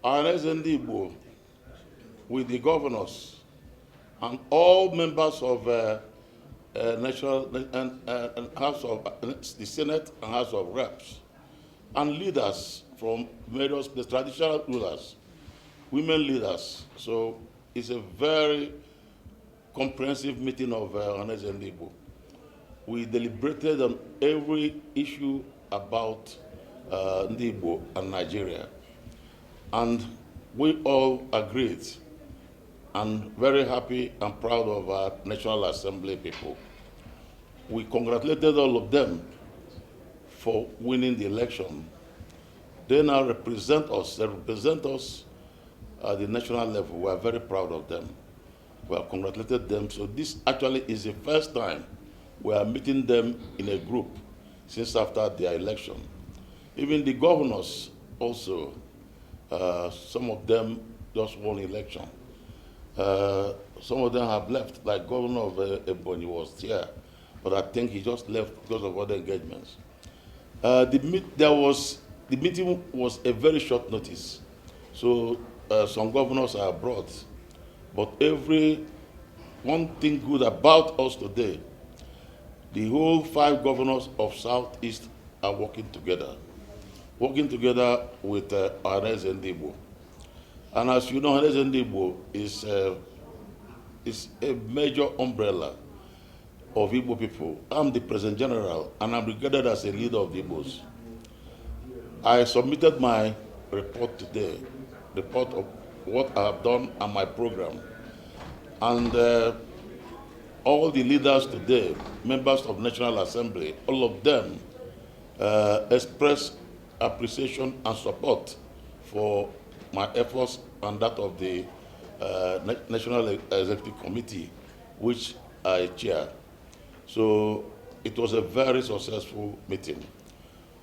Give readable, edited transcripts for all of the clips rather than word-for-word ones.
Ohaneze with the governors and all members of National and House of the Senate and House of Reps, and leaders from various the traditional rulers, women leaders. So it's a very comprehensive meeting of Ohaneze. We deliberated on every issue about Ndibo and Nigeria, and we all agreed and very happy and proud of our National Assembly people. We congratulated all of them for winning the election. They now represent us at the national level. We are very proud of them. We have congratulated them. So this actually is the first time we are meeting them in a group since after their election. Even the governors also, some of them just won election. Some of them have left, like Governor of Ebonyi was here, but I think he just left because of other engagements. The meeting was a very short notice, so some governors are abroad. But one thing good about us today, the whole 5 governors of Southeast are working together with Ohaneze. And as you know, Ohaneze is a major umbrella of Igbo people. I'm the President General, and I'm regarded as a leader of the Igbos. I submitted my report today, report of what I have done and my program. And all the leaders today, members of National Assembly, all of them expressed appreciation and support for my efforts and that of the National Executive Committee, which I chair. So it was a very successful meeting.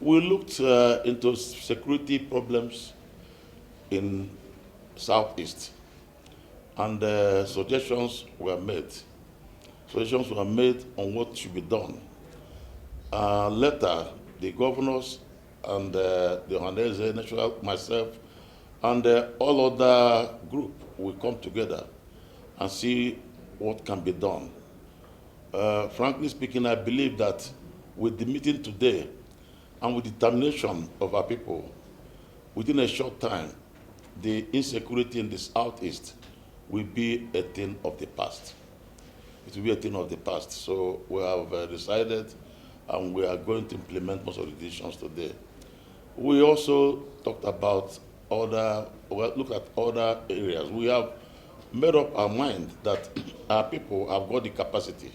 We looked into security problems in Southeast, and suggestions were made. Suggestions were made on what should be done. Later, the governors and the Ohaneze, National, myself, and all other group will come together and see what can be done. Frankly speaking, I believe that with the meeting today and with the determination of our people, within a short time, the insecurity in the Southeast will be a thing of the past. It will be a thing of the past. So we have decided, and we are going to implement most of the decisions today. We also talked about look at other areas. We have made up our mind that our people have got the capacity.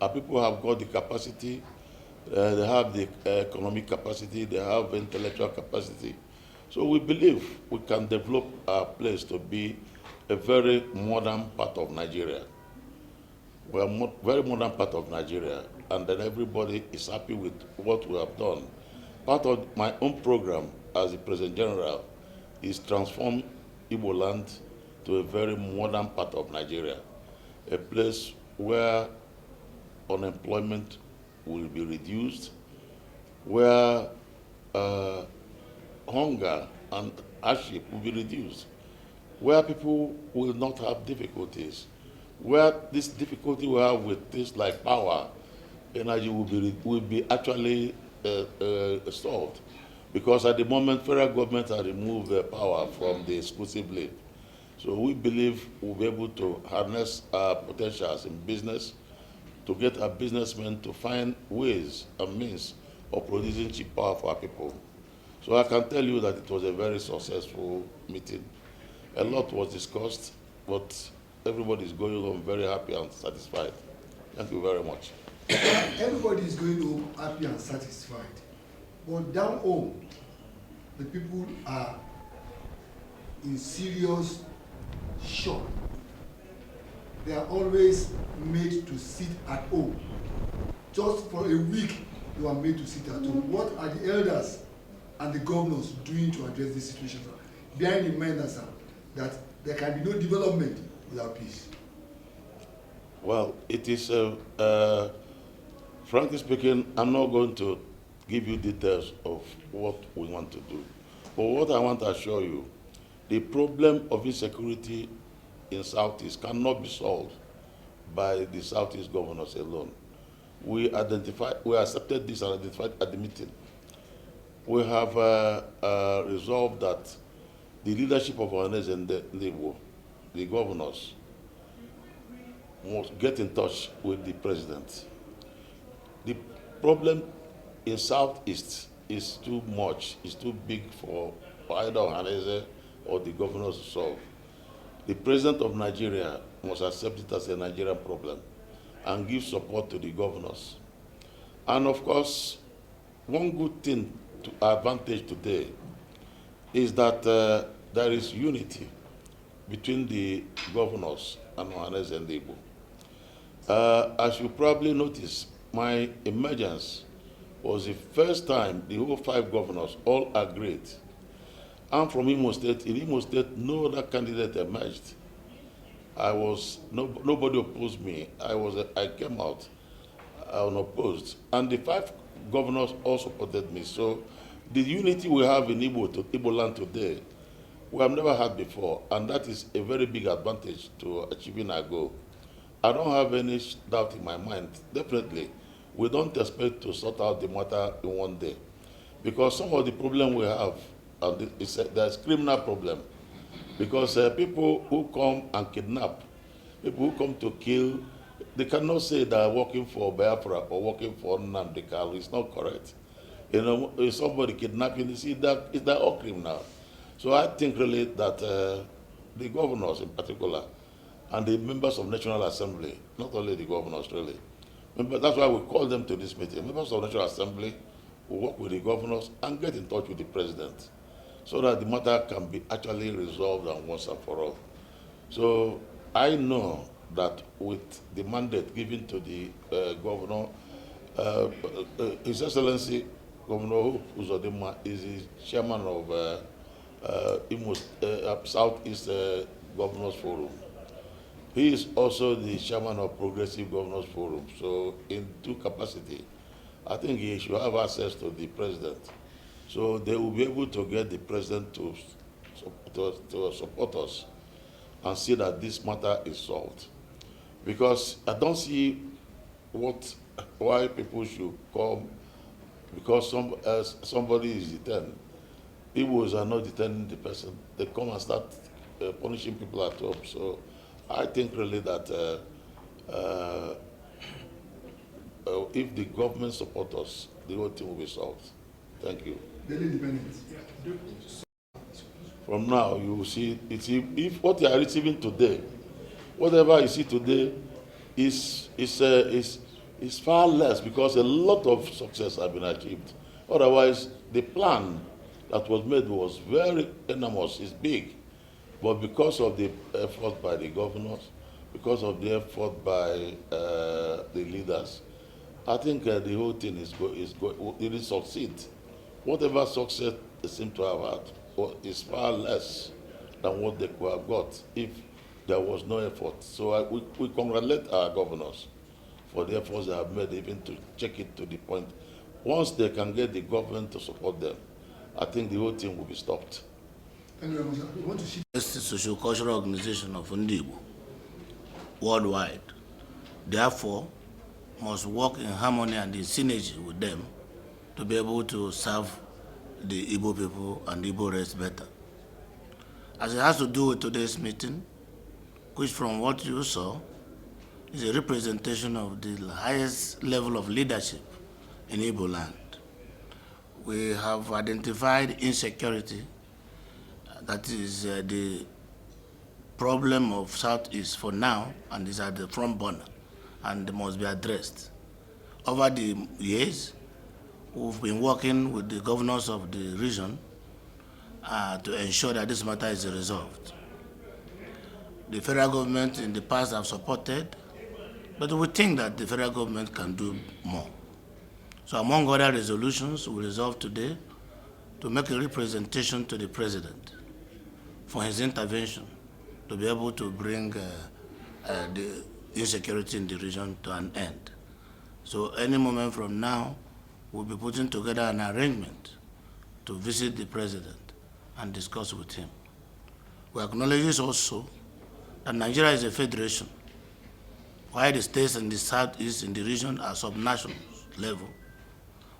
Our people have got the capacity, they have the economic capacity, they have intellectual capacity. So we believe we can develop our place to be a very modern part of Nigeria. We are a very modern part of Nigeria, and then everybody is happy with what we have done. Part of my own program as the President General is transform Igbo land to a very modern part of Nigeria, a place where unemployment will be reduced, where hunger and hardship will be reduced, where people will not have difficulties, where this difficulty we have with things like power, energy will be actually solved. Because at the moment, federal government has removed the power from the exclusive list. So we believe we'll be able to harness our potentials in business, to get our businessmen to find ways and means of producing cheap power for our people. So I can tell you that it was a very successful meeting. A lot was discussed, but everybody is going home very happy and satisfied. Thank you very much. Everybody is going home happy and satisfied. But down home, the people are in serious shock. They are always made to sit at home. Just for a week, you are made to sit at home. What are the elders and the governors doing to address this situation? Bearing in mind that there can be no development without peace. Well, it is, frankly speaking, I'm not going to give you details of what we want to do. But what I want to assure you, the problem of insecurity in Southeast cannot be solved by the Southeast governors alone. We accepted this and identified at the meeting. We have resolved that the leadership of Ohaneze and the governors, must get in touch with the president. The problem in Southeast is too much, is too big for either Ohaneze or the governors to solve. The president of Nigeria must accept it as a Nigerian problem and give support to the governors. And of course, one good thing to advantage today is that there is unity between the governors and Ohaneze and Igbo. As you probably noticed, my emergence was the first time the whole 5 governors all agreed. I'm from Imo State. In Imo State, no other candidate emerged. Nobody opposed me. I came out unopposed. And the 5 governors all supported me. So the unity we have in Igbo land today, we have never had before. And that is a very big advantage to achieving our goal. I don't have any doubt in my mind. Definitely, we don't expect to sort out the matter in one day. Because some of the problem we have, there's criminal problem. Because people who come and kidnap, people who come to kill, they cannot say they are working for Biafra or working for Nnamdi Kanu. It's not correct. You know, if somebody kidnapping, you see that they're all criminal. So I think really that the governors in particular, and the members of National Assembly, not only the governors really. That's why we call them to this meeting. Members of National Assembly will work with the governors and get in touch with the president so that the matter can be actually resolved and once and for all. So I know that with the mandate given to the governor, His Excellency Governor Uzodimma is the chairman of Southeast Governors Forum. He is also the chairman of Progressive Governors Forum. So in 2 capacities, I think he should have access to the president. So they will be able to get the president to support us and see that this matter is solved. Because I don't see why people should come because somebody is detained. Igbos are not detaining the person. They come and start punishing people at home. So I think really that if the government supports us, the whole thing will be solved. Thank you. Daily independence. From now, you will see, if what you are receiving today, whatever you see today is far less because a lot of success have been achieved. Otherwise, the plan that was made was very enormous, it's big. But because of the effort by the governors, because of the effort by the leaders, I think the whole thing it will succeed. Whatever success they seem to have had is far less than what they could have got if there was no effort. So we congratulate our governors for the efforts they have made even to check it to the point. Once they can get the government to support them, I think the whole thing will be stopped. Thank you very much. We want to shift. It's the socio-cultural organization of Igbo worldwide. Therefore, must work in harmony and in synergy with them to be able to serve the Igbo people and Igbo race better. As it has to do with today's meeting, which from what you saw is a representation of the highest level of leadership in Igbo land. We have identified insecurity, that is the problem of Southeast for now, and is at the front burner, and must be addressed. Over the years, we've been working with the governors of the region to ensure that this matter is resolved. The federal government in the past have supported, but we think that the federal government can do more. So among other resolutions, we resolved today to make a representation to the president for his intervention to be able to bring the insecurity in the region to an end. So any moment from now, we'll be putting together an arrangement to visit the president and discuss with him. We acknowledge also that Nigeria is a federation, while the states in the southeast in the region are sub-national level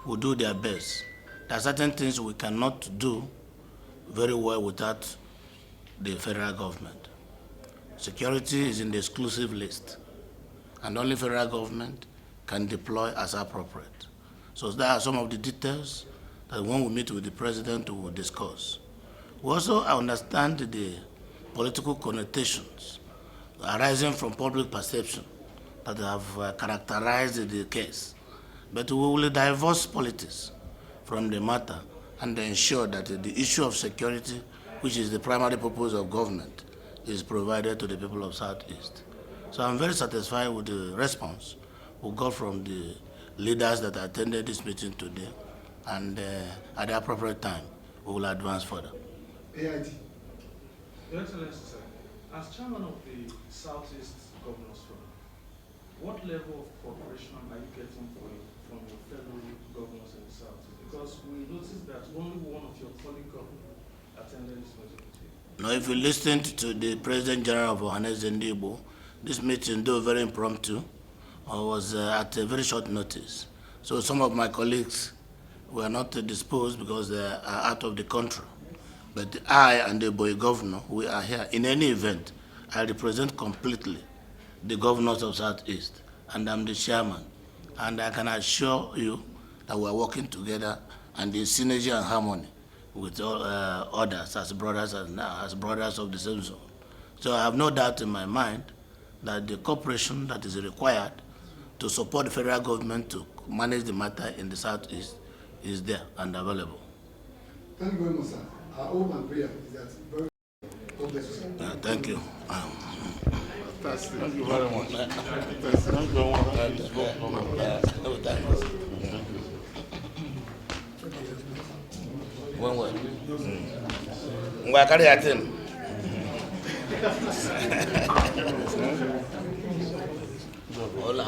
will do their best. There are certain things we cannot do very well without the federal government. Security is in the exclusive list, and only federal government can deploy as appropriate. So there are some of the details that when we meet with the president, we will discuss. We also understand the political connotations arising from public perception that have characterized the case. But we will divorce politics from the matter and ensure that the issue of security, which is the primary purpose of government, is provided to the people of Southeast. So I'm very satisfied with the response we got from the leaders that attended this meeting today, and at the appropriate time, we will advance further. AIT. Your Excellency, sir, as chairman of the Southeast Governors Forum, what level of cooperation are you getting from your fellow governors in the South? Because we noticed that only one of your colleague governors attended this meeting. Now, if you listened to the President General of Ohaneze, this meeting, though very impromptu, was at a very short notice. So some of my colleagues were not disposed because they are out of the country. But I and the boy governor, we are here. In any event, I represent completely the governors of Southeast, and I'm the chairman. And I can assure you that we are working together and in synergy and harmony with all others as brothers and as brothers of the same zone. So I have no doubt in my mind that the cooperation that is required to support the federal government to manage the matter in the Southeast is there and available. Thank you very much, sir. Our hope and prayer is that very God bless you, sir. Thank you. Thank you very much. Thank you very much. One word. Ngwa carry your thing. Hola,